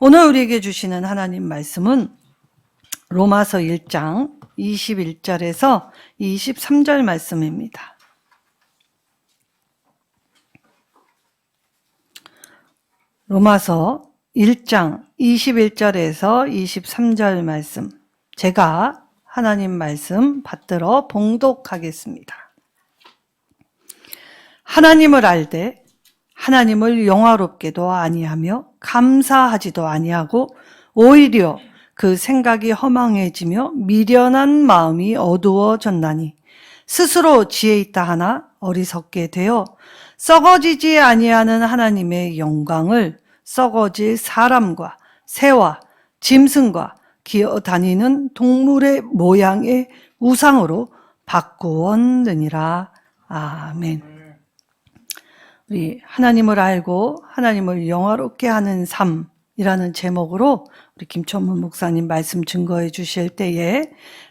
오늘 우리에게 주시는 하나님 말씀은 로마서 1장 21절에서 23절 말씀입니다. 로마서 1장 21절에서 23절 말씀, 제가 하나님 말씀 받들어 봉독하겠습니다. 하나님을 알되 하나님을 영화롭게도 아니하며 감사하지도 아니하고 오히려 그 생각이 허망해지며 미련한 마음이 어두워졌나니 스스로 지혜 있다 하나 어리석게 되어 썩어지지 아니하는 하나님의 영광을 썩어질 사람과 새와 짐승과 기어다니는 동물의 모양의 우상으로 바꾸었느니라. 아멘. 우리 하나님을 알고 하나님을 영화롭게 하는 삶이라는 제목으로 우리 김천문 목사님 말씀 증거해 주실 때에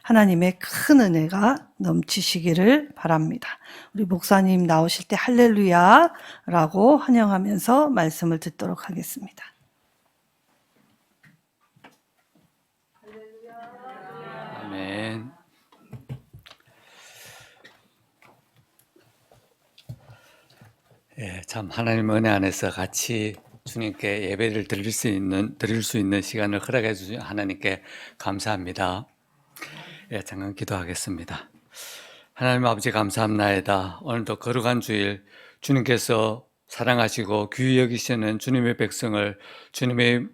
하나님의 큰 은혜가 넘치시기를 바랍니다. 우리 목사님 나오실 때 할렐루야라고 환영하면서 말씀을 듣도록 하겠습니다. 아멘. 참 하나님 은혜 안에서 같이 주님께 예배를 드릴 수 있는 시간을 허락해 주신 하나님께 감사합니다. 잠깐 기도하겠습니다. 하나님 아버지 감사합나이다. 오늘도 거룩한 주일 주님께서 사랑하시고 귀히 여기시는 주님의 백성을 주님의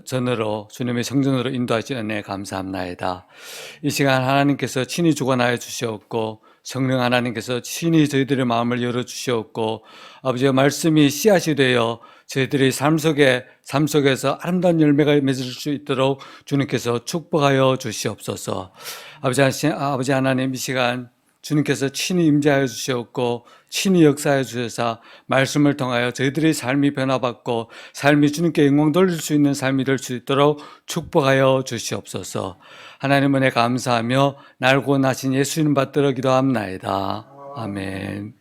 전으로 주님의 성전으로 인도하시는 은혜 감사합나이다. 이 시간 하나님께서 친히 주관하여 주시옵고 성령 하나님께서 친히 저희들의 마음을 열어주시옵고 아버지의 말씀이 씨앗이 되어 저희들의 삶 속에서 아름다운 열매가 맺을 수 있도록 주님께서 축복하여 주시옵소서. 아버지 하나님 이 시간 주님께서 친히 임재하여 주시옵고 친히 역사하여 주셔서 말씀을 통하여 저희들의 삶이 변화받고 삶이 주님께 영광 돌릴 수 있는 삶이 될 수 있도록 축복하여 주시옵소서. 하나님 은혜 감사하며 날고 나신 예수님 받들어 기도합나이다. 아멘.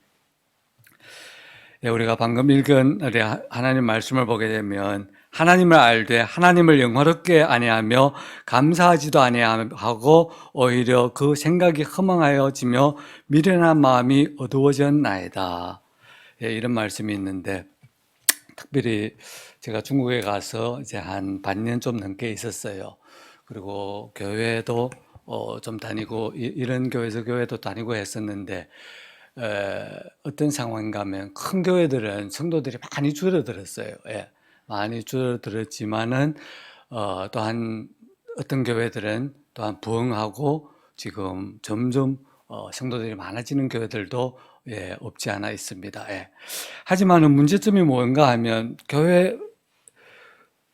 우리가 방금 읽은 우리 하나님 말씀을 보게 되면 하나님을 알되 하나님을 영화롭게 아니하며 감사하지도 아니하고 오히려 그 생각이 허망하여지며 미련한 마음이 어두워졌나이다. 이런 말씀이 있는데 특별히 제가 중국에 가서 이제 한 반년 좀 넘게 있었어요. 그리고 교회도 좀 다니고 이런 교회에서 교회도 다니고 했었는데 어떤 상황인가 하면 큰 교회들은 성도들이 많이 줄어들었어요. 많이 줄어들었지만은 또한 어떤 교회들은 또한 부흥하고 지금 점점 성도들이 많아지는 교회들도 없지 않아 있습니다. 하지만은 문제점이 뭔가 하면 교회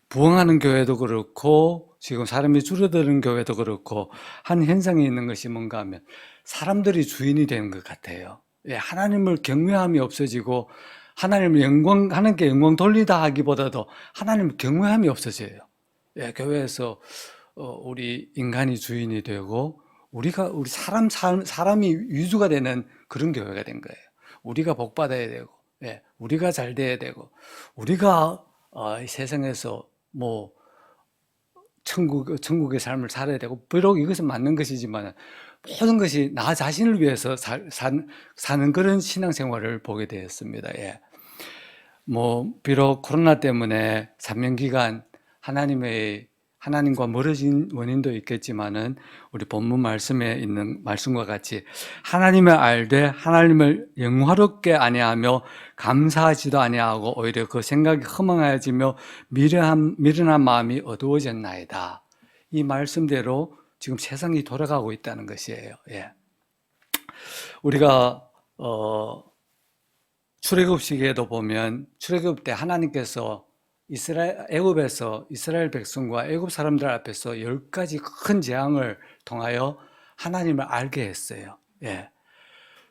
부흥하는 교회도 그렇고 지금 사람이 줄어드는 교회도 그렇고 한 현상이 있는 것이 뭔가 하면 사람들이 주인이 되는 것 같아요. 하나님을 경외함이 없어지고 하나님께 영광 돌리다 하기보다도 하나님을 경외함이 없어져요. 교회에서 우리 인간이 주인이 되고 우리 사람이 위주가 되는 그런 교회가 된 거예요. 우리가 복 받아야 되고, 우리가 잘 돼야 되고, 우리가 이 세상에서 뭐 천국의 삶을 살아야 되고, 비록 이것은 맞는 것이지만 모든 것이 나 자신을 위해서 사는 그런 신앙생활을 보게 되었습니다. 비록 코로나 때문에 3년 기간 하나님과 멀어진 원인도 있겠지만은 우리 본문 말씀에 있는 말씀과 같이 하나님을 알되 하나님을 영화롭게 아니하며 감사하지도 아니하고 오히려 그 생각이 허망해지며 미련한 마음이 어두워졌나이다. 이 말씀대로 지금 세상이 돌아가고 있다는 것이에요. 우리가 출애굽시기에도 보면 출애굽 때 하나님께서 애굽에서 이스라엘 백성과 애굽 사람들 앞에서 10가지 큰 재앙을 통하여 하나님을 알게 했어요.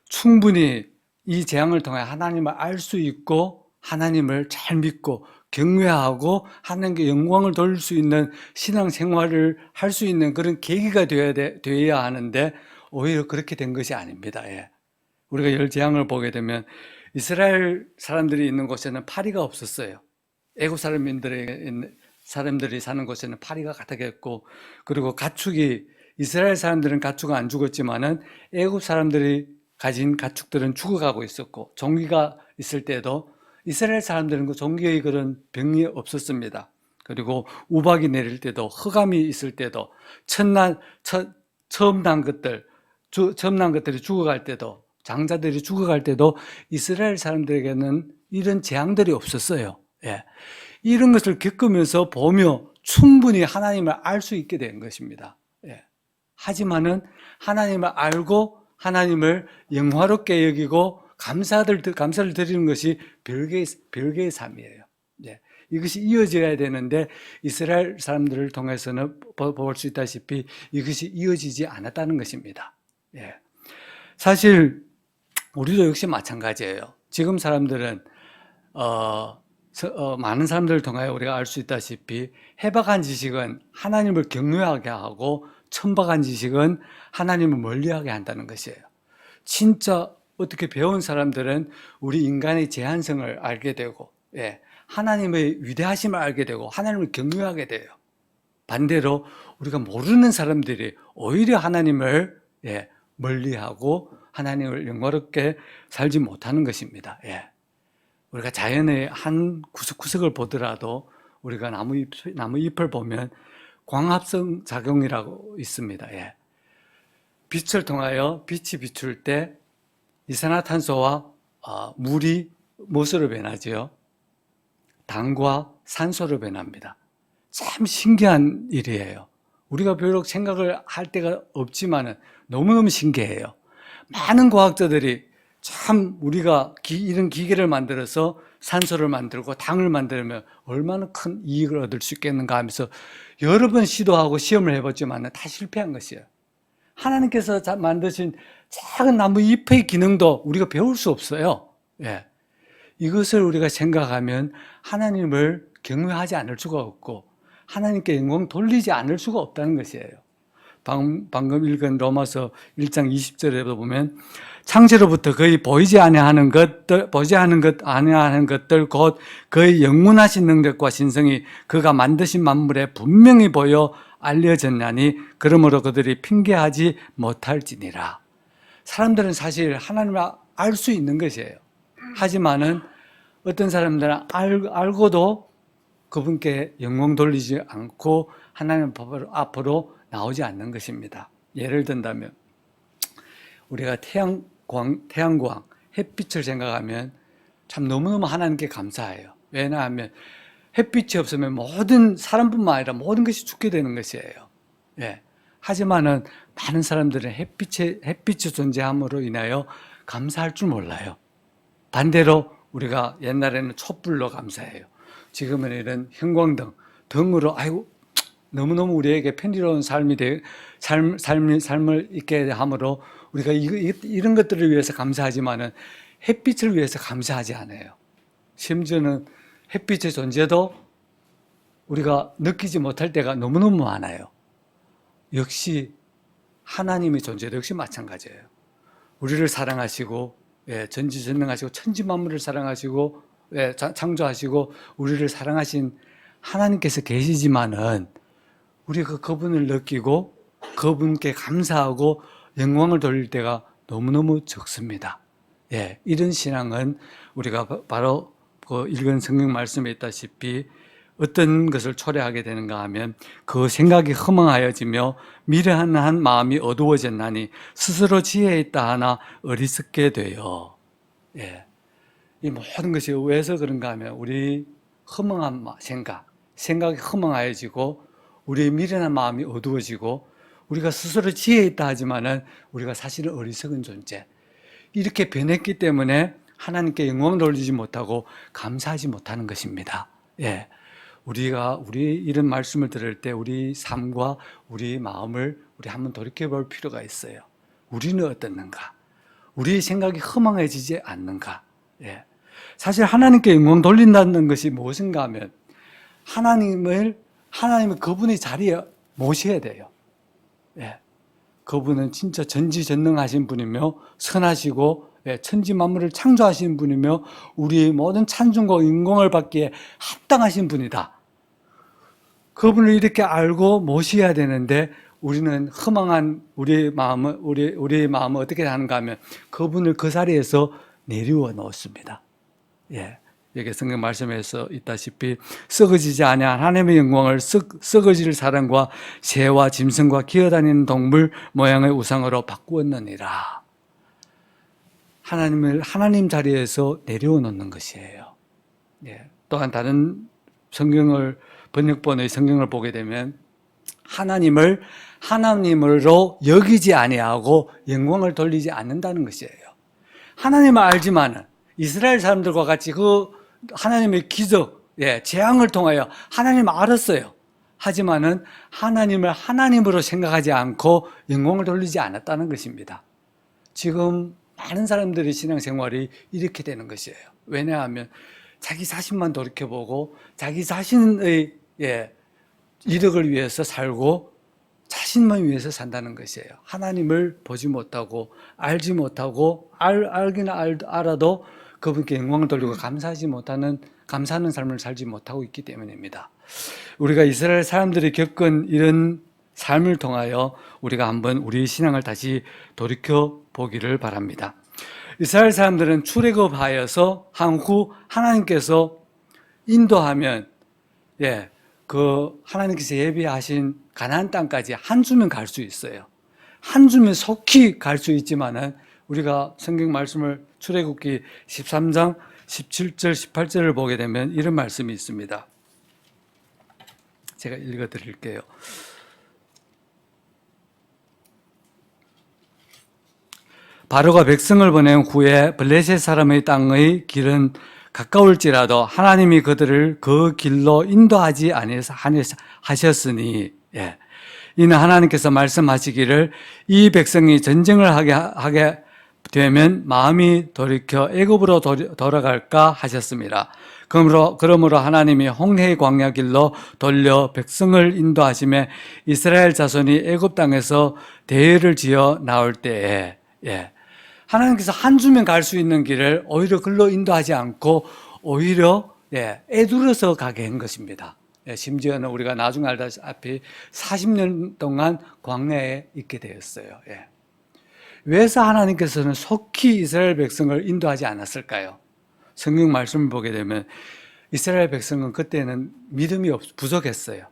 충분히 이 재앙을 통해 하나님을 알 수 있고 하나님을 잘 믿고 경외하고 하나님께 영광을 돌릴 수 있는 신앙생활을 할 수 있는 그런 계기가 되어야 하는데 오히려 그렇게 된 것이 아닙니다. 우리가 열 재앙을 보게 되면 이스라엘 사람들이 있는 곳에는 파리가 없었어요. 애굽 사람들에게 사람들이 사는 곳에는 파리가 가득했고, 그리고 가축이, 이스라엘 사람들은 가축은 안 죽었지만은 애굽 사람들이 가진 가축들은 죽어가고 있었고, 종기가 있을 때도 이스라엘 사람들은 그 종기의 그런 병이 없었습니다. 그리고 우박이 내릴 때도, 흑암이 있을 때도, 처음 난 것들이 죽어갈 때도, 장자들이 죽어갈 때도 이스라엘 사람들에게는 이런 재앙들이 없었어요. 예. 이런 것을 겪으면서 보며 충분히 하나님을 알 수 있게 된 것입니다. 예. 하지만은 하나님을 알고 하나님을 영화롭게 여기고 감사를 드리는 것이 별개의 삶이에요. 예. 이것이 이어져야 되는데 이스라엘 사람들을 통해서는 볼 수 있다시피 이것이 이어지지 않았다는 것입니다. 예. 사실 우리도 역시 마찬가지예요. 지금 사람들은 많은 사람들을 통하여 우리가 알 수 있다시피 해박한 지식은 하나님을 경외하게 하고 천박한 지식은 하나님을 멀리하게 한다는 것이에요. 진짜 어떻게 배운 사람들은 우리 인간의 제한성을 알게 되고, 예, 하나님의 위대하심을 알게 되고 하나님을 경외하게 돼요. 반대로 우리가 모르는 사람들이 오히려 하나님을 멀리하고 하나님을 영화롭게 살지 못하는 것입니다. 예. 우리가 자연의 한 구석구석을 보더라도 우리가 나무 잎을 보면 광합성 작용이라고 있습니다. 예. 빛을 통하여 빛이 비출 때 이산화탄소와 물이 무엇으로 변하지요? 당과 산소로 변합니다. 참 신기한 일이에요. 우리가 비록 생각을 할 때가 없지만은 너무너무 신기해요. 많은 과학자들이 참 우리가 이런 기계를 만들어서 산소를 만들고 당을 만들면 얼마나 큰 이익을 얻을 수 있겠는가 하면서 여러 번 시도하고 시험을 해봤지만 다 실패한 것이에요. 하나님께서 만드신 작은 나무 잎의 기능도 우리가 배울 수 없어요. 예. 이것을 우리가 생각하면 하나님을 경외하지 않을 수가 없고 하나님께 영광 돌리지 않을 수가 없다는 것이에요. 방금 읽은 로마서 1장 20절에도 보면 창세로부터 거의 보이지 아니하는 것들 곧 그의 영원하신 능력과 신성이 그가 만드신 만물에 분명히 보여 알려졌나니 그러므로 그들이 핑계하지 못할지니라. 사람들은 사실 하나님을 알 수 있는 것이에요. 하지만은 어떤 사람들은 알고도 그분께 영광 돌리지 않고 하나님 앞으로 나오지 않는 것입니다. 예를 든다면 우리가 태양광, 햇빛을 생각하면 참 너무너무 하나님께 감사해요. 왜냐하면 햇빛이 없으면 모든 사람뿐만 아니라 모든 것이 죽게 되는 것이에요. 예. 하지만은 많은 사람들은 햇빛이 존재함으로 인하여 감사할 줄 몰라요. 반대로 우리가 옛날에는 촛불로 감사해요. 지금은 이런 등으로 아이고 너무너무 우리에게 편리로운 삶을 있게 함으로 우리가 이런 것들을 위해서 감사하지만은 햇빛을 위해서 감사하지 않아요. 심지어는 햇빛의 존재도 우리가 느끼지 못할 때가 너무너무 많아요. 역시 하나님의 존재도 역시 마찬가지예요. 우리를 사랑하시고 전지전능하시고 천지만물을 사랑하시고 창조하시고 우리를 사랑하신 하나님께서 계시지만은 우리가 그분을 느끼고 그분께 감사하고 영광을 돌릴 때가 너무너무 적습니다. 예, 이런 신앙은 우리가 바로 그 읽은 성경 말씀에 있다시피 어떤 것을 초래하게 되는가 하면 그 생각이 허망하여지며 미련한 마음이 어두워졌나니 스스로 지혜에 있다 하나 어리석게 돼요. 예, 이 모든 것이 왜서 그런가 하면 우리 허망한 생각이 허망하여지고 우리의 미련한 마음이 어두워지고 우리가 스스로 지혜에 있다 하지만은 우리가 사실은 어리석은 존재. 이렇게 변했기 때문에 하나님께 영광을 돌리지 못하고 감사하지 못하는 것입니다. 예. 우리 이런 말씀을 들을 때 우리 삶과 우리 마음을 우리 한번 돌이켜 볼 필요가 있어요. 우리는 어떻는가? 우리의 생각이 허망해지지 않는가? 예. 사실 하나님께 영광 돌린다는 것이 무엇인가 하면 하나님을 그분의 자리에 모셔야 돼요. 예. 그분은 진짜 전지전능하신 분이며 선하시고 천지 만물을 창조하신 분이며 우리의 모든 찬송과 영광을 받기에 합당하신 분이다. 그분을 이렇게 알고 모셔야 되는데 우리는 허망한 우리의 마음을 어떻게 하는가 하면 그분을 그 자리에서 내리워 놓습니다. 예. 여기 성경 말씀에서 있다시피 썩어지지 아니한 하나님의 영광을 썩어질 사람과 새와 짐승과 기어다니는 동물 모양의 우상으로 바꾸었느니라. 하나님 자리에서 내려워 놓는 것이에요. 예. 또한 다른 번역본의 성경을 보게 되면 하나님을 하나님으로 여기지 아니하고 영광을 돌리지 않는다는 것이에요. 하나님을 알지만은 이스라엘 사람들과 같이 그 하나님의 기적, 재앙을 통하여 하나님을 알았어요. 하지만은 하나님을 하나님으로 생각하지 않고 영광을 돌리지 않았다는 것입니다. 지금 많은 사람들의 신앙생활이 이렇게 되는 것이에요. 왜냐하면 자기 자신만 돌이켜보고 자기 자신의 이득을 위해서 살고 자신만 위해서 산다는 것이에요. 하나님을 보지 못하고 알지 못하고 알기는 알아도 그분께 영광을 돌리고 감사하는 삶을 살지 못하고 있기 때문입니다. 우리가 이스라엘 사람들이 겪은 이런 삶을 통하여 우리가 한번 우리 신앙을 다시 돌이켜 보기를 바랍니다. 이스라엘 사람들은 출애굽하여서 한 후 하나님께서 인도하면 하나님께서 예비하신 가나안 땅까지 한 주면 갈 수 있어요. 한 주면 속히 갈 수 있지만은 우리가 성경 말씀을 출애굽기 13장 17절 18절을 보게 되면 이런 말씀이 있습니다. 제가 읽어 드릴게요. 바로가 백성을 보낸 후에 블레셋 사람의 땅의 길은 가까울지라도 하나님이 그들을 그 길로 인도하지 아니하셨으니 이는 하나님께서 말씀하시기를 이 백성이 전쟁을 하게 되면 마음이 돌이켜 애굽으로 돌아갈까 하셨습니다. 그러므로 하나님이 홍해 광야 길로 돌려 백성을 인도하시며 이스라엘 자손이 애굽 땅에서 대회를 지어 나올 때에 하나님께서 한 주면 갈 수 있는 길을 오히려 글로 인도하지 않고 오히려 애둘러서 가게 한 것입니다. 심지어는 우리가 나중에 알다시피 40년 동안 광야에 있게 되었어요. 왜서 하나님께서는 속히 이스라엘 백성을 인도하지 않았을까요? 성경 말씀을 보게 되면 이스라엘 백성은 그때는 믿음이 부족했어요.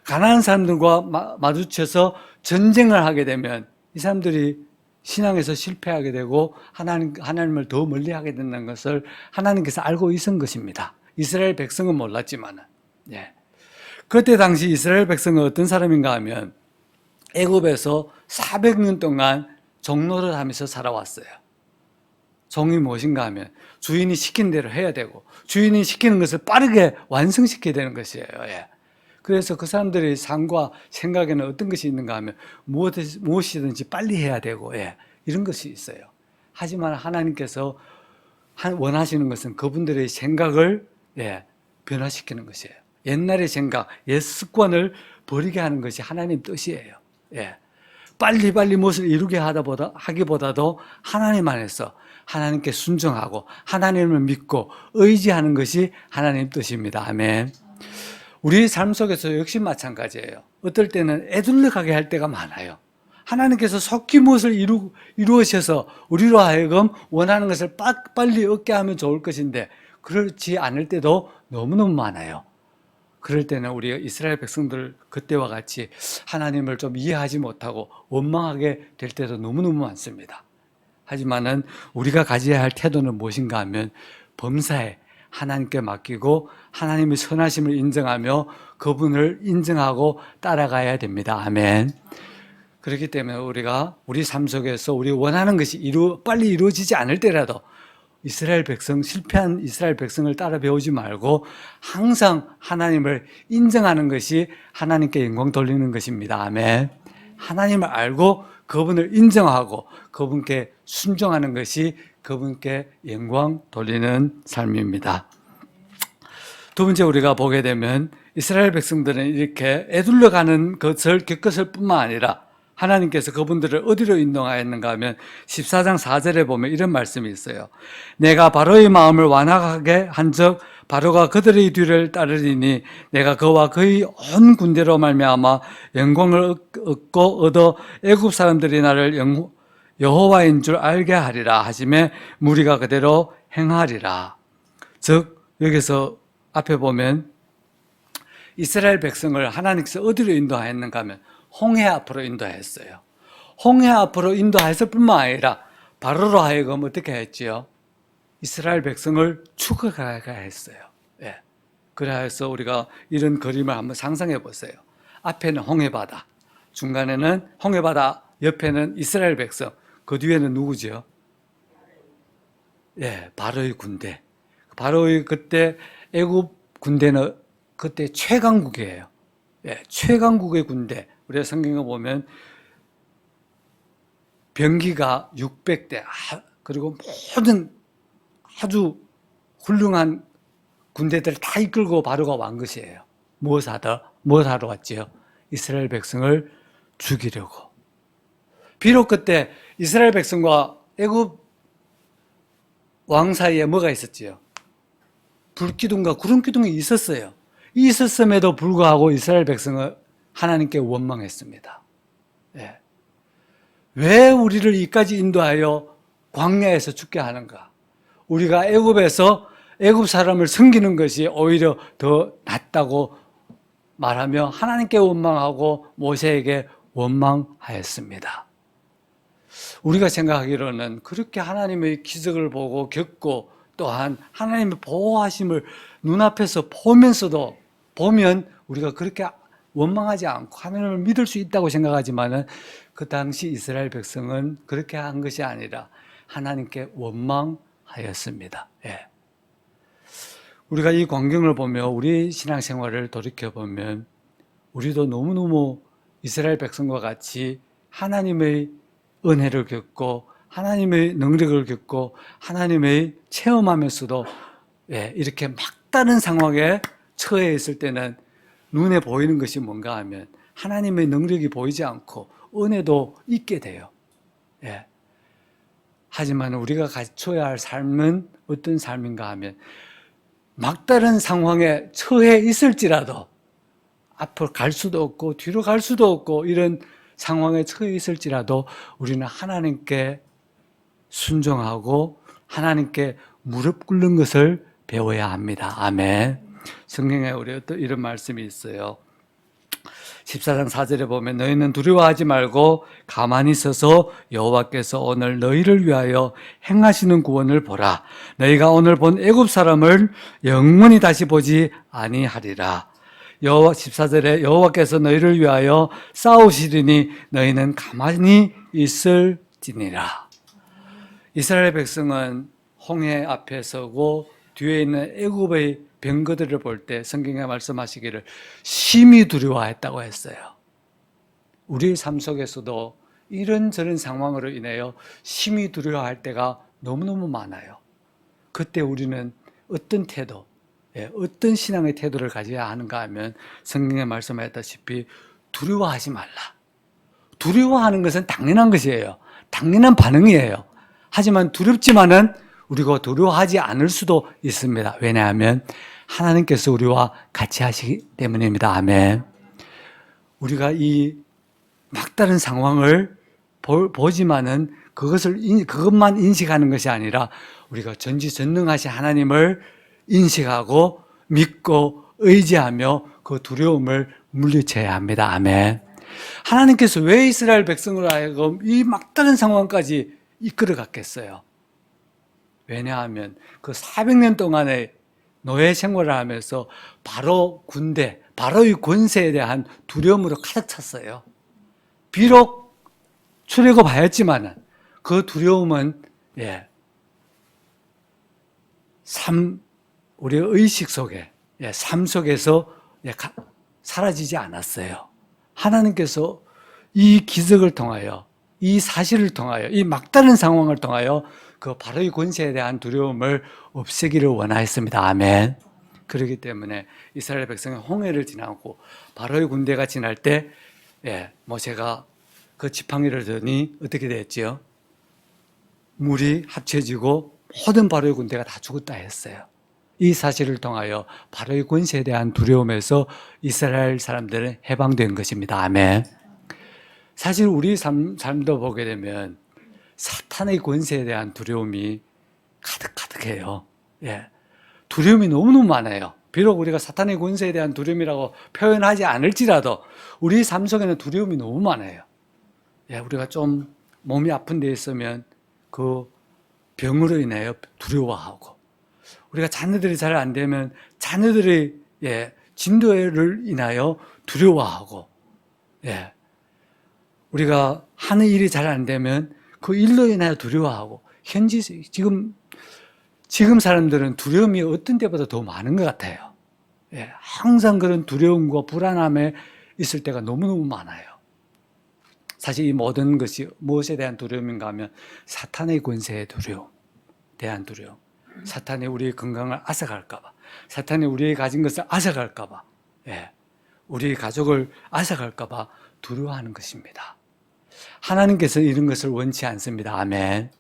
가나안 사람들과 마주쳐서 전쟁을 하게 되면 이 사람들이 신앙에서 실패하게 되고 하나님을 더 멀리하게 된다는 것을 하나님께서 알고 있은 것입니다. 이스라엘 백성은 몰랐지만은. 그때 당시 이스라엘 백성은 어떤 사람인가 하면 애굽에서 400년 동안 종노릇 하면서 살아왔어요. 종이 무엇인가 하면 주인이 시킨 대로 해야 되고 주인이 시키는 것을 빠르게 완성시켜야 되는 것이에요. 그래서 그 사람들의 삶과 생각에는 어떤 것이 있는가 하면 무엇이든지 빨리 해야 되고 이런 것이 있어요. 하지만 하나님께서 원하시는 것은 그분들의 생각을 변화시키는 것이에요. 옛날의 생각, 옛 습관을 버리게 하는 것이 하나님 뜻이에요. 빨리 무엇을 이루게 하기보다도 하나님 안에서 하나님께 순종하고 하나님을 믿고 의지하는 것이 하나님 뜻입니다. 아멘. 우리 삶 속에서 역시 마찬가지예요. 어떨 때는 애둘러 가게 할 때가 많아요. 하나님께서 속히 무엇을 이루어셔서 우리로 하여금 원하는 것을 빨리 얻게 하면 좋을 것인데 그렇지 않을 때도 너무너무 많아요. 그럴 때는 우리 이스라엘 백성들 그때와 같이 하나님을 좀 이해하지 못하고 원망하게 될 때도 너무너무 많습니다. 하지만은 우리가 가져야 할 태도는 무엇인가 하면 범사에 하나님께 맡기고 하나님의 선하심을 인정하며 그분을 인정하고 따라가야 됩니다. 아멘. 그렇기 때문에 우리가 우리 삶 속에서 우리 원하는 것이 빨리 이루어지지 않을 때라도 실패한 이스라엘 백성을 따라 배우지 말고 항상 하나님을 인정하는 것이 하나님께 영광 돌리는 것입니다. 아멘. 하나님을 알고 그분을 인정하고 그분께 순종하는 것이 그분께 영광 돌리는 삶입니다. 두 번째 우리가 보게 되면 이스라엘 백성들은 이렇게 애둘러 가는 것을 겪었을 뿐만 아니라 하나님께서 그분들을 어디로 인도하였는가 하면 14장 4절에 보면 이런 말씀이 있어요. 내가 바로의 마음을 완악하게 한즉 바로가 그들의 뒤를 따르리니 내가 그와 그의 온 군대로 말미암아 영광을 얻고 얻어 애굽 사람들이 나를 여호와인 줄 알게 하리라 하시매 무리가 그대로 행하리라. 즉 여기서 앞에 보면 이스라엘 백성을 하나님께서 어디로 인도하였는가 하면 홍해 앞으로 인도했어요. 홍해 앞으로 인도했을 뿐만 아니라 바로로 하여금 어떻게 했지요? 이스라엘 백성을 추격하게 했어요. 예. 그래서 우리가 이런 그림을 한번 상상해 보세요. 앞에는 홍해바다, 중간에는 홍해바다, 옆에는 이스라엘 백성, 그 뒤에는 누구지요? 예, 바로의 군대. 바로의 그때 애굽 군대는 그때 최강국이에요. 예, 최강국의 군대. 우리가 성경에 보면 병기가 600대, 그리고 모든 아주 훌륭한 군대들을 다 이끌고 바로가 왕 것이에요. 무엇하러 왔지요? 이스라엘 백성을 죽이려고. 비록 그때 이스라엘 백성과 애굽 왕 사이에 뭐가 있었지요? 불기둥과 구름기둥이 있었어요. 있었음에도 불구하고 이스라엘 백성은 하나님께 원망했습니다. 예. 왜 우리를 이까지 인도하여 광야에서 죽게 하는가? 우리가 애굽에서 애굽 사람을 섬기는 것이 오히려 더 낫다고 말하며 하나님께 원망하고 모세에게 원망하였습니다. 우리가 생각하기로는 그렇게 하나님의 기적을 보고 겪고 또한 하나님의 보호하심을 눈앞에서 보면 우리가 그렇게 원망하지 않고 하나님을 믿을 수 있다고 생각하지만은 그 당시 이스라엘 백성은 그렇게 한 것이 아니라 하나님께 원망하였습니다. 예. 우리가 이 광경을 보며 우리 신앙생활을 돌이켜보면 우리도 너무너무 이스라엘 백성과 같이 하나님의 은혜를 겪고 하나님의 능력을 겪고 하나님의 체험하면서도 이렇게 막다른 상황에 처해 있을 때는 눈에 보이는 것이 뭔가 하면 하나님의 능력이 보이지 않고 은혜도 있게 돼요. 예. 하지만 우리가 갖춰야 할 삶은 어떤 삶인가 하면 막다른 상황에 처해 있을지라도 앞으로 갈 수도 없고 뒤로 갈 수도 없고 이런 상황에 처해 있을지라도 우리는 하나님께 순종하고 하나님께 무릎 꿇는 것을 배워야 합니다. 아멘. 성경에 우리 또 이런 말씀이 있어요. 14장 4절에 보면 너희는 두려워하지 말고 가만히 서서 여호와께서 오늘 너희를 위하여 행하시는 구원을 보라. 너희가 오늘 본 애굽 사람을 영원히 다시 보지 아니하리라. 14절에 여호와께서 너희를 위하여 싸우시리니 너희는 가만히 있을지니라. 이스라엘 백성은 홍해 앞에 서고 뒤에 있는 애굽의 병거들을 볼 때 성경에 말씀하시기를 심히 두려워했다고 했어요. 우리 삶 속에서도 이런저런 상황으로 인하여 심히 두려워할 때가 너무너무 많아요. 그때 우리는 어떤 태도, 어떤 신앙의 태도를 가져야 하는가 하면 성경에 말씀하셨다시피 두려워하지 말라. 두려워하는 것은 당연한 것이에요. 당연한 반응이에요. 하지만 두렵지만은 우리가 두려워하지 않을 수도 있습니다. 왜냐하면 하나님께서 우리와 같이 하시기 때문입니다. 아멘. 우리가 이 막다른 상황을 보지만은 그것만 인식하는 것이 아니라 우리가 전지전능하신 하나님을 인식하고 믿고 의지하며 그 두려움을 물리쳐야 합니다. 아멘. 하나님께서 왜 이스라엘 백성을 하여금 이 막다른 상황까지 이끌어 갔겠어요? 왜냐하면 그 400년 동안의 노예 생활을 하면서 바로의 권세에 대한 두려움으로 가득 찼어요. 비록 출애굽하였지만 그 두려움은 우리의 의식 속에 삶 속에서 사라지지 않았어요. 하나님께서 이 기적을 통하여 이 사실을 통하여 이 막다른 상황을 통하여 그 바로의 권세에 대한 두려움을 없애기를 원하였습니다. 아멘. 그렇기 때문에 이스라엘 백성은 홍해를 지나고 바로의 군대가 지날 때 모세가 그 지팡이를 드니 어떻게 됐지요? 물이 합쳐지고 모든 바로의 군대가 다 죽었다 했어요. 이 사실을 통하여 바로의 권세에 대한 두려움에서 이스라엘 사람들은 해방된 것입니다. 아멘. 사실 우리 삶도 보게 되면 사탄의 권세에 대한 두려움이 가득가득해요. 예. 두려움이 너무너무 많아요. 비록 우리가 사탄의 권세에 대한 두려움이라고 표현하지 않을지라도 우리 삶 속에는 두려움이 너무 많아요. 예, 우리가 좀 몸이 아픈 데 있으면 그 병으로 인하여 두려워하고, 우리가 자녀들이 잘 안 되면 자녀들의 진도를 인하여 두려워하고, 우리가 하는 일이 잘 안 되면 그 일로 인하여 두려워하고, 지금 사람들은 두려움이 어떤 때보다 더 많은 것 같아요. 항상 그런 두려움과 불안함에 있을 때가 너무너무 많아요. 사실 이 모든 것이 무엇에 대한 두려움인가 하면 사탄의 권세에 대한 두려움. 사탄이 우리의 건강을 앗아갈까봐, 사탄이 우리의 가진 것을 앗아갈까봐, 우리 가족을 앗아갈까봐 두려워하는 것입니다. 하나님께서 이런 것을 원치 않습니다. 아멘.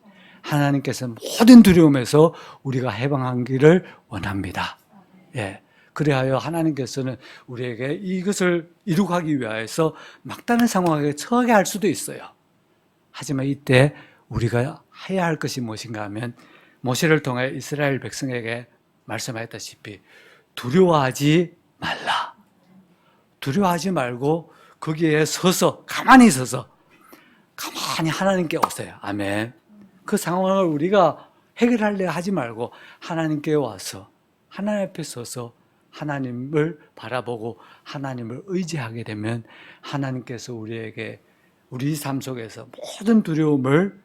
하나님께서 모든 두려움에서 우리가 해방하기를 원합니다. 그리하여 하나님께서는 우리에게 이것을 이룩하기 위하여서 막다른 상황에 처하게 할 수도 있어요. 하지만 이때 우리가 해야 할 것이 무엇인가 하면 모세를 통해 이스라엘 백성에게 말씀하였다시피 두려워하지 말라. 두려워하지 말고 거기에 가만히 서서 가만히 하나님께 오세요. 아멘. 그 상황을 우리가 해결하려 하지 말고 하나님께 와서 하나님 앞에 서서 하나님을 바라보고 하나님을 의지하게 되면 하나님께서 우리에게 우리 삶 속에서 모든 두려움을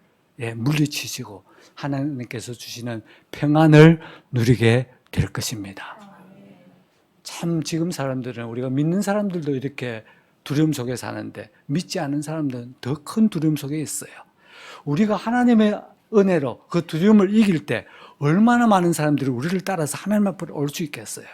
물리치시고 하나님께서 주시는 평안을 누리게 될 것입니다. 참 지금 사람들은, 우리가 믿는 사람들도 이렇게 두려움 속에 사는데 믿지 않는 사람들은 더 큰 두려움 속에 있어요. 우리가 하나님의 은혜로 그 두려움을 이길 때 얼마나 많은 사람들이 우리를 따라서 하나님 앞으로 올 수 있겠어요.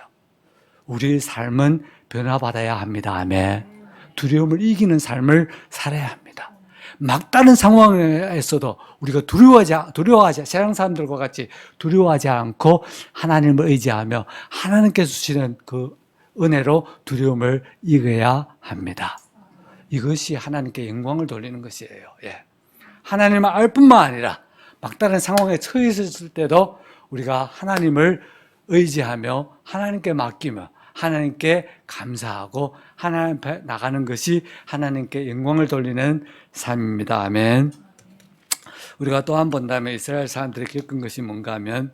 우리의 삶은 변화받아야 합니다. 아멘. 두려움을 이기는 삶을 살아야 합니다. 막다른 상황에서도 우리가 두려워하지 세상 사람들과 같이 두려워하지 않고 하나님을 의지하며 하나님께서 주시는 그 은혜로 두려움을 이겨야 합니다. 이것이 하나님께 영광을 돌리는 것이에요. 하나님을 알 뿐만 아니라 막다른 상황에 처해 있을 때도 우리가 하나님을 의지하며 하나님께 맡기며 하나님께 감사하고 하나님 앞에 나가는 것이 하나님께 영광을 돌리는 삶입니다. 아멘. 우리가 또한 본다면 이스라엘 사람들이 겪은 것이 뭔가 하면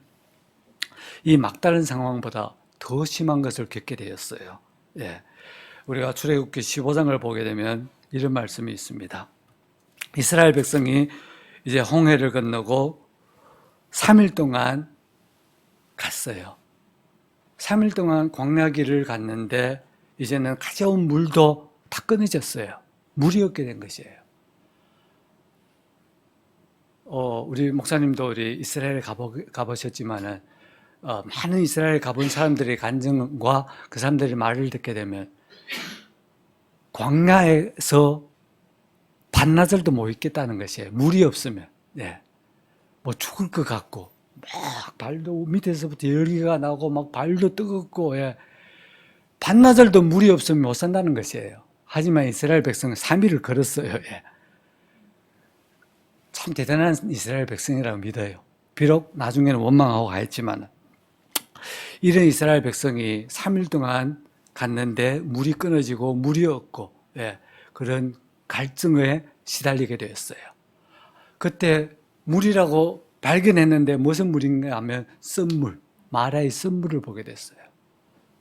이 막다른 상황보다 더 심한 것을 겪게 되었어요. 우리가 출애굽기 15장을 보게 되면 이런 말씀이 있습니다. 이스라엘 백성이 이제 홍해를 건너고 3일 동안 갔어요. 3일 동안 광야길을 갔는데 이제는 가져온 물도 다 끊어졌어요. 물이 없게 된 것이에요. 우리 목사님도 우리 이스라엘 가보셨지만은 많은 이스라엘 가본 사람들의 간증과 그 사람들의 말을 듣게 되면 광야에서 반나절도 못 있겠다는 것이에요. 물이 없으면. 뭐 죽을 것 같고 막 발도 밑에서부터 열기가 나고 막 발도 뜨겁고 반나절도 물이 없으면 못 산다는 것이에요. 하지만 이스라엘 백성은 3일을 걸었어요. 참 대단한 이스라엘 백성이라고 믿어요. 비록 나중에는 원망하고 가했지만 이런 이스라엘 백성이 3일 동안 갔는데 물이 끊어지고 물이 없고 그런 갈증에 시달리게 되었어요. 그때 물이라고 발견했는데 무슨 물인가 하면 쓴물, 마라의 쓴물을 보게 됐어요.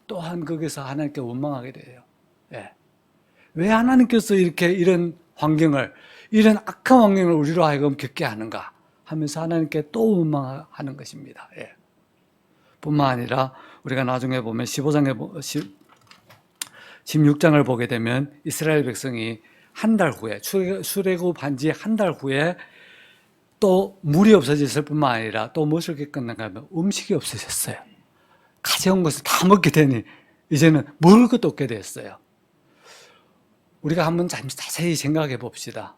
또한 거기서 하나님께 원망하게 돼요. 왜 하나님께서 이런 환경을, 이런 악한 환경을 우리로 하여금 겪게 하는가 하면서 하나님께 또 원망하는 것입니다. 뿐만 아니라 우리가 나중에 보면 16장을 보게 되면 이스라엘 백성이 한 달 후에, 출애굽한 지 한 달 후에 또 물이 없어졌을 뿐만 아니라 또 무엇을 겪었는가 하면 음식이 없어졌어요. 가져온 것을 다 먹게 되니 이제는 먹을 것도 없게 됐어요. 우리가 한번 자세히 생각해 봅시다.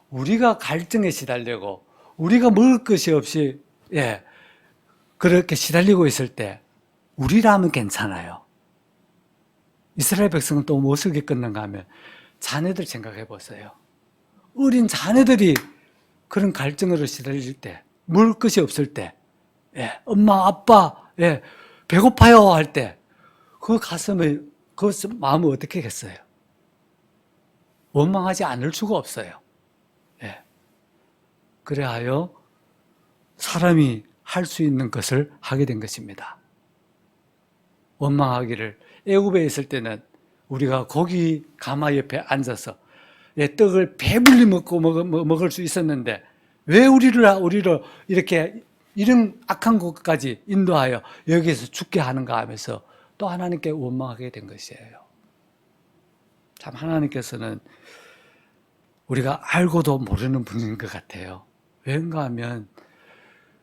우리가 갈증에 시달리고 우리가 먹을 것이 없이 그렇게 시달리고 있을 때 우리라면 괜찮아요. 이스라엘 백성은 또 무엇을 겪었는가 하면 자녀들 생각해 보세요. 어린 자녀들이 그런 갈증으로 시달릴 때, 먹을 것이 없을 때, 엄마, 아빠, 배고파요 할 때, 그 가슴을, 그 마음을 어떻게 했어요? 원망하지 않을 수가 없어요. 그래하여 사람이 할 수 있는 것을 하게 된 것입니다. 원망하기를, 애굽에 있을 때는 우리가 고기 가마 옆에 앉아서 떡을 배불리 먹을 수 있었는데 왜 우리를 이렇게 이런 악한 곳까지 인도하여 여기에서 죽게 하는가 하면서 또 하나님께 원망하게 된 것이에요. 참 하나님께서는 우리가 알고도 모르는 분인 것 같아요. 왜인가 하면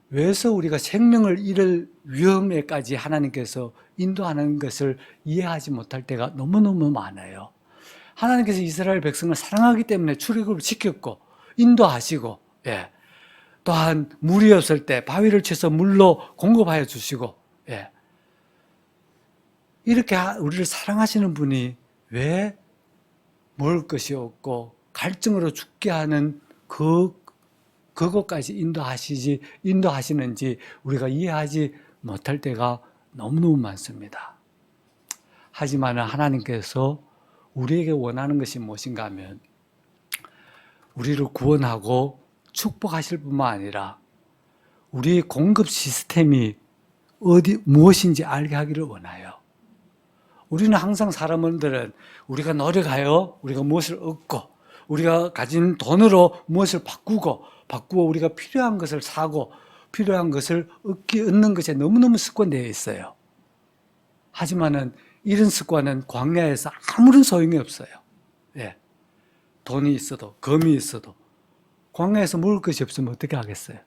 왜서 우리가 생명을 잃을 위험에까지 하나님께서 인도하는 것을 이해하지 못할 때가 너무너무 많아요. 하나님께서 이스라엘 백성을 사랑하기 때문에 출애굽을 시켰고 인도하시고 또한 물이 없을 때 바위를 쳐서 물로 공급하여 주시고 이렇게 우리를 사랑하시는 분이 왜 먹을 것이 없고 갈증으로 죽게 하는 그것까지 인도하시는지 우리가 이해하지 못할 때가 너무너무 많습니다. 하지만 하나님께서 우리에게 원하는 것이 무엇인가 하면 우리를 구원하고 축복하실 뿐만 아니라 우리의 공급 시스템이 무엇인지 알게 하기를 원해요. 우리는 항상 사람들은 우리가 노력하여 우리가 무엇을 얻고 우리가 가진 돈으로 무엇을 바꾸고 우리가 필요한 것을 사고 필요한 것을 얻는 것에 너무너무 습관되어 있어요. 하지만은 이런 습관은 광야에서 아무런 소용이 없어요. 돈이 있어도 금이 있어도 광야에서 먹을 것이 없으면 어떻게 하겠어요?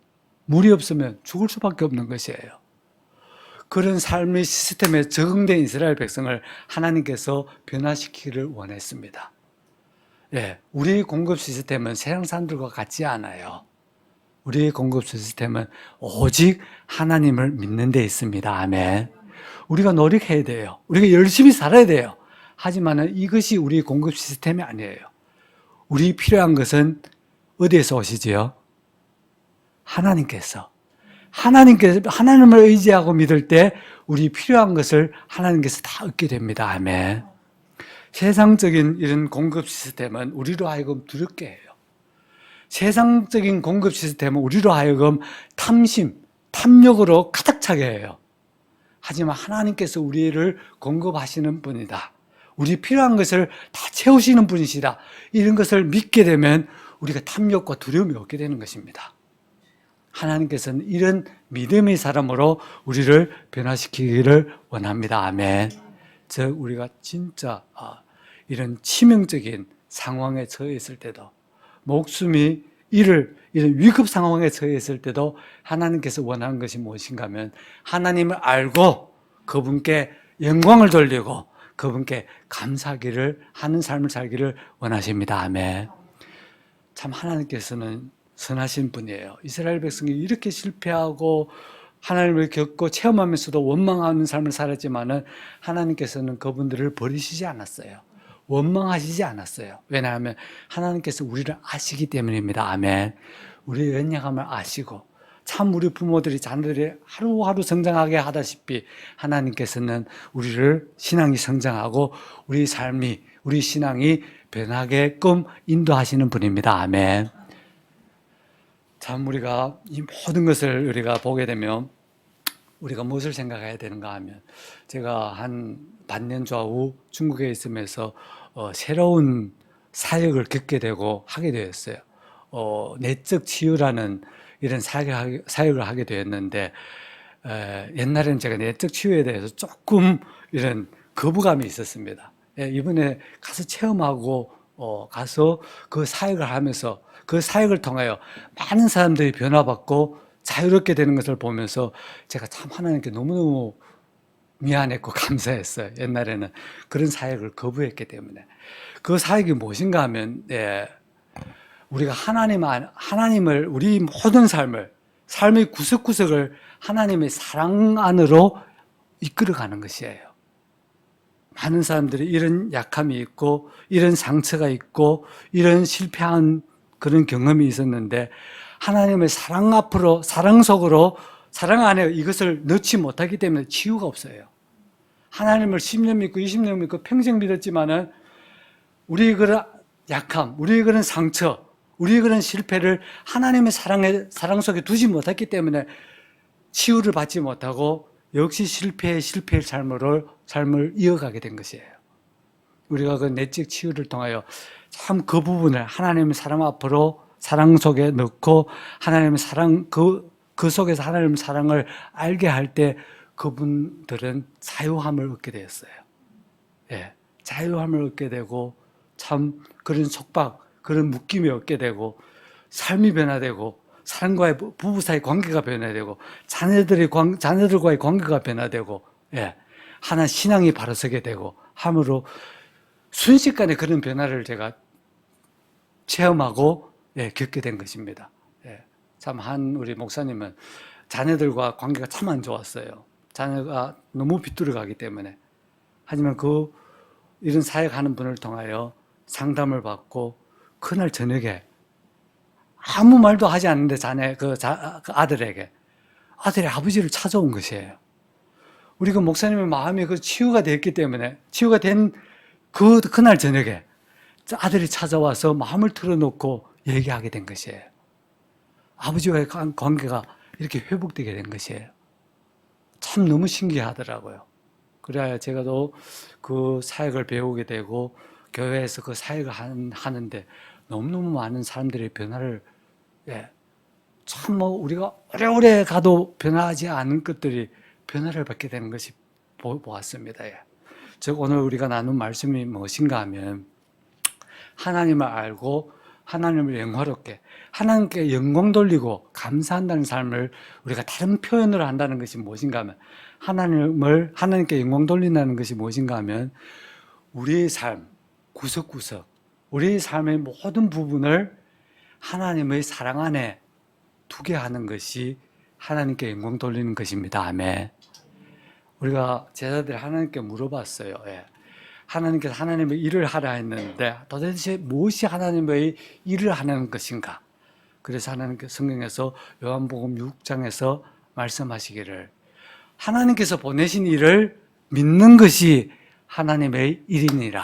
물이 없으면 죽을 수밖에 없는 것이에요. 그런 삶의 시스템에 적응된 이스라엘 백성을 하나님께서 변화시키기를 원했습니다. 우리의 공급 시스템은 세상 사람들과 같지 않아요. 우리의 공급 시스템은 오직 하나님을 믿는 데 있습니다. 아멘. 우리가 노력해야 돼요. 우리가 열심히 살아야 돼요. 하지만 이것이 우리의 공급 시스템이 아니에요. 우리 필요한 것은 어디에서 오시지요? 하나님을 의지하고 믿을 때 우리 필요한 것을 하나님께서 다 얻게 됩니다. 아멘. 세상적인 이런 공급 시스템은 우리로 하여금 두렵게 해요. 세상적인 공급 시스템은 우리로 하여금 탐욕으로 가득 차게 해요. 하지만 하나님께서 우리를 공급하시는 분이다. 우리 필요한 것을 다 채우시는 분이시다. 이런 것을 믿게 되면 우리가 탐욕과 두려움이 없게 되는 것입니다. 하나님께서는 이런 믿음의 사람으로 우리를 변화시키기를 원합니다. 아멘. 즉 우리가 진짜 이런 치명적인 상황에 처해 있을 때도 목숨이 이런 위급 상황에 처해 있을 때도 하나님께서 원하는 것이 무엇인가 하면 하나님을 알고 그분께 영광을 돌리고 그분께 감사하기를 하는 삶을 살기를 원하십니다. 아멘. 참 하나님께서는 선하신 분이에요. 이스라엘 백성이 이렇게 실패하고 하나님을 겪고 체험하면서도 원망하는 삶을 살았지만은 하나님께서는 그분들을 버리시지 않았어요. 원망하시지 않았어요. 왜냐하면 하나님께서 우리를 아시기 때문입니다. 아멘. 우리의 연약함을 아시고 참 우리 부모들이 자녀들이 하루하루 성장하게 하다시피 하나님께서는 우리를 신앙이 성장하고 우리 삶이 우리 신앙이 변하게끔 인도하시는 분입니다. 아멘. 참 우리가 이 모든 것을 우리가 보게 되면 우리가 무엇을 생각해야 되는가 하면 제가 한 반년 좌우 중국에 있으면서 새로운 사역을 겪게 되고 하게 되었어요. 내적 치유라는 이런 사역을 하게 되었는데 옛날에는 제가 내적 치유에 대해서 조금 이런 거부감이 있었습니다. 이번에 가서 체험하고 가서 그 사역을 하면서 그 사역을 통하여 많은 사람들이 변화받고 자유롭게 되는 것을 보면서 제가 참 하나님께 너무너무 미안했고 감사했어요. 옛날에는 그런 사역을 거부했기 때문에. 그 사역이 무엇인가 하면 우리가 하나님을 우리 모든 삶의 구석구석을 하나님의 사랑 안으로 이끌어가는 것이에요. 많은 사람들이 이런 약함이 있고 이런 상처가 있고 이런 실패한 그런 경험이 있었는데 하나님의 사랑 앞으로 사랑 속으로 사랑 안에 이것을 넣지 못하기 때문에 치유가 없어요. 하나님을 10년 믿고 20년 믿고 평생 믿었지만은 우리의 그런 약함, 우리의 그런 상처, 우리의 그런 실패를 하나님의 사랑 속에 두지 못했기 때문에 치유를 받지 못하고 역시 실패의 삶을 이어가게 된 것이에요. 우리가 그 내적 치유를 통하여 참 그 부분을 하나님의 사랑 앞으로 사랑 속에 넣고 하나님의 사랑 그 속에서 하나님의 사랑을 알게 할 때 그분들은 자유함을 얻게 되었어요. 예, 자유함을 얻게 되고 참 그런 속박, 그런 묶임이 얻게 되고 삶이 변화되고 사람과의 부부 사이 관계가 변화되고 자녀들과의 관계가 변화되고 예, 하나 신앙이 바로 서게 되고 함으로 순식간에 그런 변화를 제가 체험하고 예, 겪게 된 것입니다. 예, 참 우리 목사님은 자녀들과 관계가 참 안 좋았어요. 자녀가 너무 비뚤어가기 때문에. 하지만 이런 사역하는 분을 통하여 상담을 받고 그날 저녁에 아무 말도 하지 않는데 그 아들에게 아들이 아버지를 찾아온 것이에요. 우리가 목사님의 마음이 치유가 됐기 때문에 치유가 된 그날 저녁에 아들이 찾아와서 마음을 털어놓고 얘기하게 된 것이에요. 아버지와의 관계가 이렇게 회복되게 된 것이에요. 참 너무 신기하더라고요. 그래야 제가 또 그 사역을 배우게 되고 교회에서 그 사역을 하는데 너무너무 많은 사람들의 변화를 예, 참 우리가 오래오래 가도 변하지 않은 것들이 변화를 받게 되는 것이 보았습니다. 예. 즉 오늘 우리가 나눈 말씀이 무엇인가 하면 하나님을 알고 하나님을 영화롭게 하나님께 영광 돌리고 감사한다는 삶을 우리가 다른 표현으로 한다는 것이 무엇인가 하면 하나님께 영광 돌린다는 것이 무엇인가 하면 우리의 삶 구석구석 우리의 삶의 모든 부분을 하나님의 사랑 안에 두게 하는 것이 하나님께 영광 돌리는 것입니다. 아멘. 우리가 제자들이 하나님께 물어봤어요. 예. 하나님께서 하나님의 일을 하라 했는데 도대체 무엇이 하나님의 일을 하는 것인가? 그래서 하나님께서 성경에서 요한복음 6장에서 말씀하시기를 하나님께서 보내신 일을 믿는 것이 하나님의 일이니라.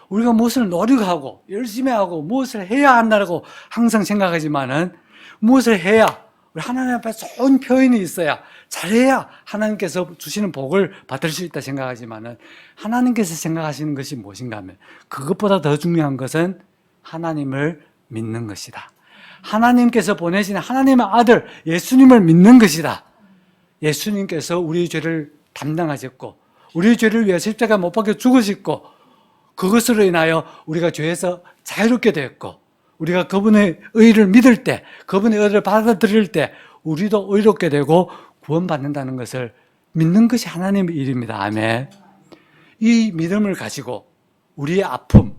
우리가 무엇을 노력하고 열심히 하고 무엇을 해야 한다고 항상 생각하지만은 무엇을 해야 우리 하나님 앞에 좋은 표현이 있어야 잘해야 하나님께서 주시는 복을 받을 수 있다 생각하지만은 하나님께서 생각하시는 것이 무엇인가 하면 그것보다 더 중요한 것은 하나님을 믿는 것이다. 하나님께서 보내신 하나님의 아들 예수님을 믿는 것이다. 예수님께서 우리의 죄를 담당하셨고 우리의 죄를 위해 십자가 못 박혀 죽으셨고 그것으로 인하여 우리가 죄에서 자유롭게 되었고 우리가 그분의 의를 믿을 때 그분의 의를 받아들일 때 우리도 의롭게 되고 구원받는다는 것을 믿는 것이 하나님의 일입니다. 아멘. 이 믿음을 가지고 우리의 아픔,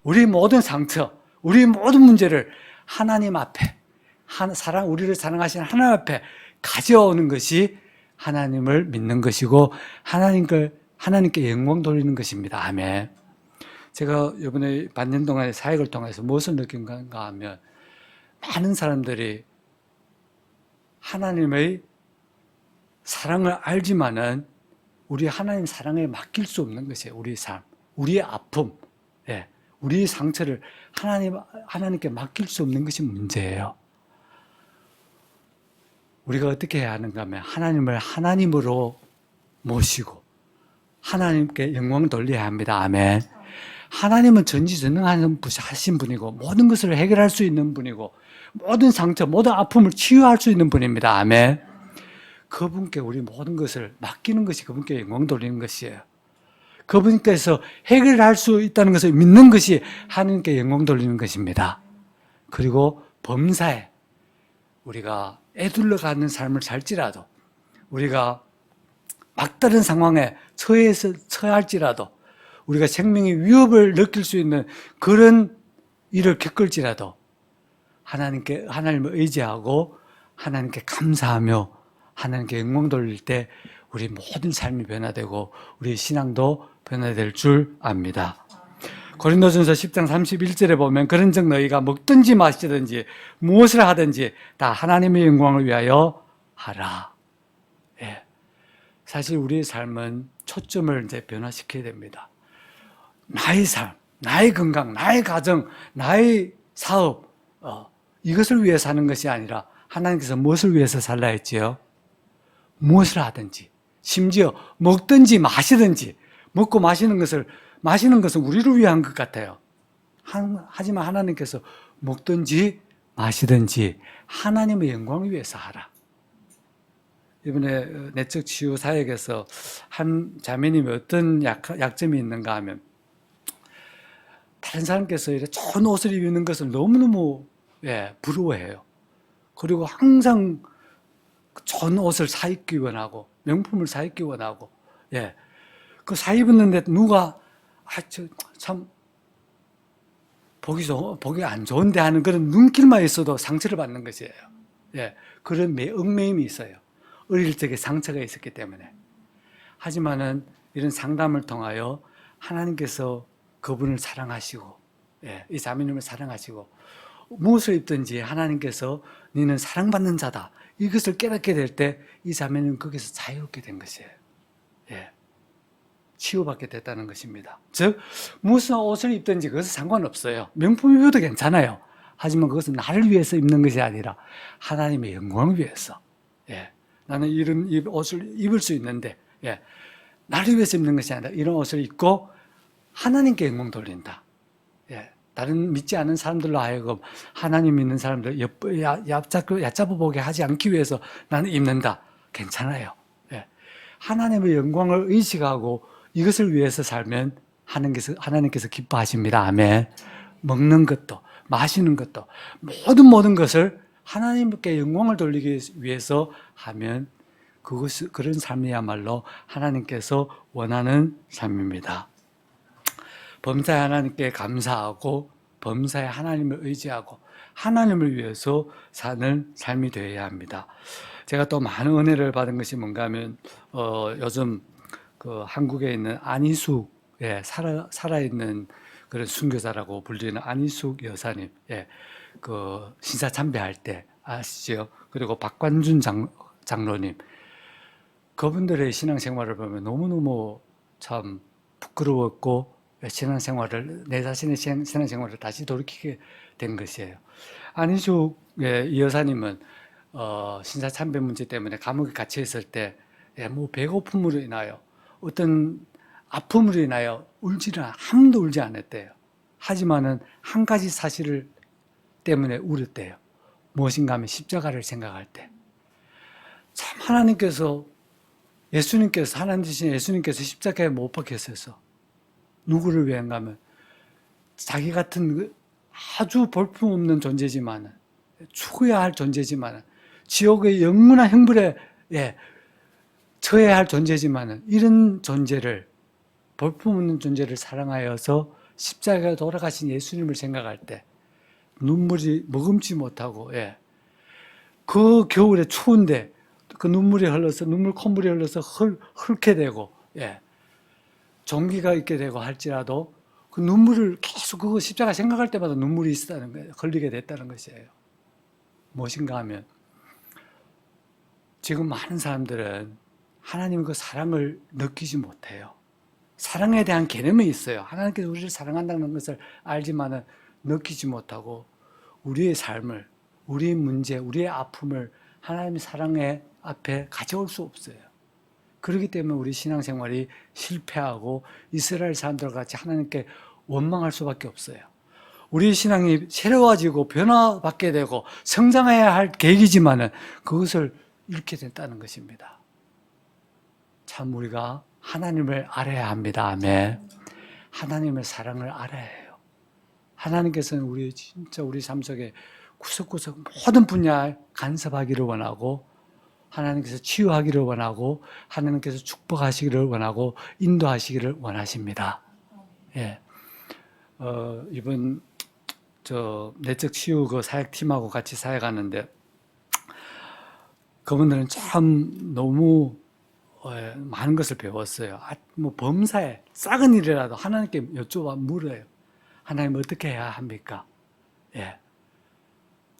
우리 모든 상처, 우리 모든 문제를 하나님 앞에 우리를 사랑하시는 하나님 앞에 가져오는 것이 하나님을 믿는 것이고 하나님께 영광 돌리는 것입니다. 아멘. 제가 이번에 반년 동안의 사역을 통해서 무엇을 느낀가 하면 많은 사람들이 하나님의 사랑을 알지만은 우리 하나님 사랑에 맡길 수 없는 것이에요. 우리의 삶, 우리의 아픔, 예, 우리의 상처를 하나님께 맡길 수 없는 것이 문제예요. 우리가 어떻게 해야 하는가 하면 하나님을 하나님으로 모시고 하나님께 영광 돌려야 합니다. 아멘. 하나님은 전지전능하신 분이고 모든 것을 해결할 수 있는 분이고 모든 상처, 모든 아픔을 치유할 수 있는 분입니다. 아멘. 그분께 우리 모든 것을 맡기는 것이 그분께 영광 돌리는 것이에요. 그분께서 해결할 수 있다는 것을 믿는 것이 하나님께 영광 돌리는 것입니다. 그리고 범사에 우리가 애둘러 가는 삶을 살지라도 우리가 막다른 상황에 처할지라도 우리가 생명의 위협을 느낄 수 있는 그런 일을 겪을지라도 하나님을 의지하고 하나님께 감사하며 하나님께 영광 돌릴 때 우리 모든 삶이 변화되고 우리 신앙도 변화될 줄 압니다. 고린도전서 10장 31절에 보면 그런즉 너희가 먹든지 마시든지 무엇을 하든지 다 하나님의 영광을 위하여 하라. 예. 사실 우리의 삶은 초점을 이제 변화시켜야 됩니다. 나의 삶, 나의 건강, 나의 가정, 나의 사업, 이것을 위해 사는 것이 아니라 하나님께서 무엇을 위해서 살라 했지요? 무엇을 하든지, 심지어 먹든지 마시든지, 먹고 마시는 것은 우리를 위한 것 같아요. 하지만 하나님께서 먹든지 마시든지 하나님의 영광을 위해서 하라. 이번에 내적 치유 사역에서 한 자매님이 어떤 약점이 있는가 하면 다른 사람께서 이렇게 좋은 옷을 입는 것을 너무너무 부러워해요. 그리고 항상 좋은 옷을 사 입기 원하고 명품을 사 입기 원하고 그 사 입었는데 누가 참 보기 안 좋은데 하는 그런 눈길만 있어도 상처를 받는 것이에요. 그런 얽매임이 있어요. 어릴 적에 상처가 있었기 때문에. 하지만은 이런 상담을 통하여 하나님께서 그분을 사랑하시고, 이 자매님을 사랑하시고, 무엇을 입든지 하나님께서 너는 사랑받는 자다. 이것을 깨닫게 될 때 이 자매는 거기서 자유롭게 된 것이에요. 치유받게 됐다는 것입니다. 즉, 무슨 옷을 입든지 그것은 상관없어요. 명품 입어도 괜찮아요. 하지만 그것은 나를 위해서 입는 것이 아니라 하나님의 영광을 위해서. 나는 이런 옷을 입을 수 있는데, 나를 위해서 입는 것이 아니라 이런 옷을 입고 하나님께 영광 돌린다. 다른 믿지 않은 사람들로 하여금 하나님 믿는 사람들 얕잡아 보게 하지 않기 위해서 나는 입는다. 괜찮아요. 하나님의 영광을 의식하고 이것을 위해서 살면 하나님께서 기뻐하십니다. 아멘. 먹는 것도 마시는 것도 모든 것을 하나님께 영광을 돌리기 위해서 하면 그런 삶이야말로 하나님께서 원하는 삶입니다. 범사에 하나님께 감사하고 범사에 하나님을 의지하고 하나님을 위해서 사는 삶이 되어야 합니다. 제가 또 많은 은혜를 받은 것이 뭔가 하면 요즘 그 한국에 있는 안희숙 살아있는 그런 순교자라고 불리는 안희숙 여사님 그 신사 참배할 때 아시죠? 그리고 박관준 장로님 그분들의 신앙생활을 보면 너무너무 참 부끄러웠고 내 자신의 신앙생활을 다시 돌이키게 된 것이에요. 안희숙 이 여사님은 신사 참배 문제 때문에 감옥에 갇혀 있을 때 뭐 배고픔으로 인하여 어떤 아픔으로 인하여 아무도 울지 않았대요. 하지만은 한 가지 사실을 때문에 울었대요. 무엇인가 하면 십자가를 생각할 때. 참 하나님 되신 예수님께서 십자가에 못 박혔어서 누구를 위한가 하면 자기 같은 아주 볼품없는 존재지만은 죽어야 할 존재지만은 지옥의 영원한 형벌에 처해야 할 존재지만은 이런 존재를 볼품없는 존재를 사랑하여서 십자가에 돌아가신 예수님을 생각할 때 눈물이 머금지 못하고 그 겨울에 추운데 그 눈물이 흘러서 콧물이 흘러서 헐게 되고 종기가 있게 되고 할지라도 그 눈물을 계속 그거 십자가 생각할 때마다 눈물이 있었다는 거예요. 흘리게 됐다는 것이에요. 무엇인가 하면 지금 많은 사람들은 하나님의 그 사랑을 느끼지 못해요. 사랑에 대한 개념이 있어요. 하나님께서 우리를 사랑한다는 것을 알지만은 느끼지 못하고 우리의 삶을, 우리의 문제, 우리의 아픔을 하나님의 사랑의 앞에 가져올 수 없어요. 그렇기 때문에 우리 신앙생활이 실패하고 이스라엘 사람들과 같이 하나님께 원망할 수밖에 없어요. 우리 신앙이 새로워지고 변화받게 되고 성장해야 할 계기지만은 그것을 잃게 됐다는 것입니다. 참 우리가 하나님을 알아야 합니다. 아멘. 하나님의 사랑을 알아야 해요. 하나님께서는 진짜 우리 삶 속에 구석구석 모든 분야에 간섭하기를 원하고 하나님께서 치유하기를 원하고 하나님께서 축복하시기를 원하고 인도하시기를 원하십니다. 이번 저 내적 치유 그 사역팀하고 같이 사역하는데 그분들은 참 너무 많은 것을 배웠어요. 뭐 범사에 작은 일이라도 하나님께 여쭤봐 물어요. 하나님 어떻게 해야 합니까? 예.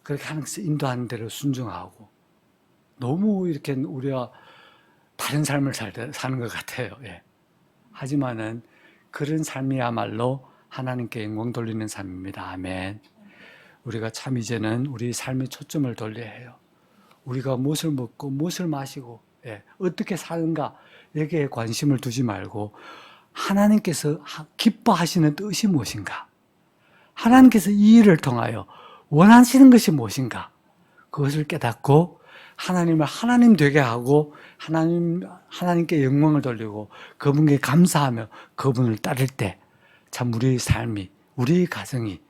그렇게 하나님께서 인도하는 대로 순종하고 너무 이렇게 우리가 다른 삶을 사는 것 같아요. 예. 하지만은 그런 삶이야말로 하나님께 영광 돌리는 삶입니다. 아멘. 우리가 참 이제는 우리 삶의 초점을 돌려야 해요. 우리가 무엇을 먹고 무엇을 마시고 어떻게 사는가 여기에 관심을 두지 말고 하나님께서 기뻐하시는 뜻이 무엇인가, 하나님께서 이 일을 통하여 원하시는 것이 무엇인가, 그것을 깨닫고 하나님을 하나님 되게 하고 하나님께 영광을 돌리고 그분께 감사하며 그분을 따를 때 참 우리 삶이, 우리 가정이,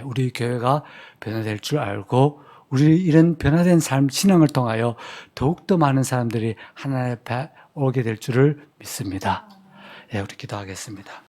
우리 교회가 변화될 줄 알고 우리 이런 변화된 삶, 신앙을 통하여 더욱더 많은 사람들이 하나님 앞에 오게 될 줄을 믿습니다. 우리 기도하겠습니다.